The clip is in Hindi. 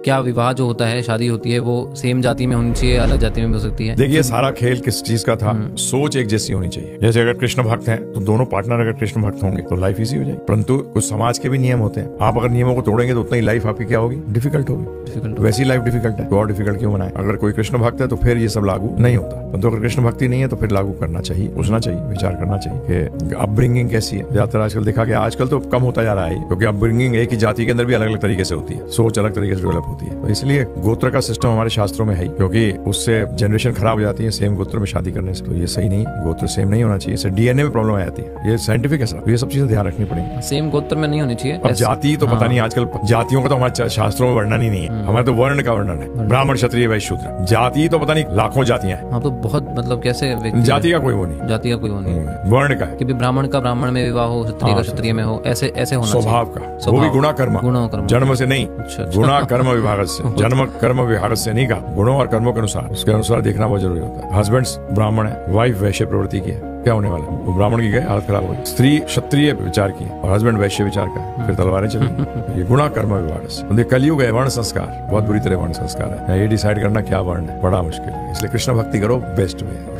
क्या विवाह जो होता है, शादी होती है, वो सेम जाति में होनी चाहिए, अलग जाति में भी हो सकती है? देखिए सारा खेल किस चीज का था, सोच एक जैसी होनी चाहिए। जैसे अगर कृष्ण भक्त हैं तो दोनों पार्टनर अगर कृष्ण भक्त होंगे तो लाइफ इजी हो जाएगी। परंतु कुछ समाज के भी नियम होते हैं, आप अगर नियमों को तोड़ेंगे तो उतना ही लाइफ आपकी क्या होगी, डिफिकल्ट होगी। वैसी लाइफ डिफिकल्ट है तो और डिफिकल्ट क्यों बनाए। अगर कोई कृष्ण भक्त है तो फिर ये सब लागू नहीं होता, परंतु अगर कृष्ण भक्ति नहीं है तो फिर लागू करना चाहिए, सोचना चाहिए, विचार करना चाहिए कि अपब्रिंगिंग कैसी है। ज्यादातर आजकल देखा गया, आजकल तो कम होता जा रहा है क्योंकि अपब्रिंगिंग एक ही जाति के अंदर भी अलग अलग तरीके से होती है, सोच अलग तरीके से डेवलप होती है। तो इसलिए गोत्र का सिस्टम हमारे शास्त्रों में है क्योंकि उससे जनरेशन खराब हो जाती है सेम गोत्र में शादी करने से। तो ये सही नहीं, गोत्र सेम नहीं होना चाहिए, इससे डीएनए में प्रॉब्लम आ जाती है। ये साइंटिफिक है सर, ये सब चीजें ध्यान रखनी पड़ेगी। सेम गोत्र में नहीं होनी चाहिए। अब जाति तो पता नहीं, आजकल जातियों का तो हमारे शास्त्रों में वर्णन ही नहीं है, हमारे तो वर्ण का वर्णन है, ब्राह्मण क्षत्रिय वैश्य शूद्र। जाति तो पता नहीं लाखों जातियां हैं। हाँ तो बहुत मतलब कैसे जाति का कोई वो नहीं, जाति का कोई वो नहीं, वर्ण का है कि ब्राह्मण का ब्राह्मण में विवाह हो, क्षत्रिय का क्षत्रिय में हो, ऐसे ऐसे होना स्वभाव का, वो भी गुणा कर्म, जन्म से नहीं, गुणा कर्म विभाग से, जन्म कर्म विभाग से नहीं कहा, गुणों और कर्मों के अनुसार, उसके अनुसार देखना बहुत जरूरी होता है। हस्बैंड ब्राह्मण है, वाइफ वैश्य प्रवृत्ति की है, क्या होने वाला है, वो ब्राह्मण की गए हालत खराब हुई। स्त्री क्षत्रिय विचार की और हस्बैंड वैश्य विचार का, फिर तलवारें चली। ये गुणा कर्म विभाग से कलयुग है, वर्ण संस्कार बहुत बुरी तरह वर्ण संस्कार है। ये डिसाइड करना क्या वर्ण है बड़ा मुश्किल है, इसलिए कृष्ण भक्ति करो, बेस्ट वे है।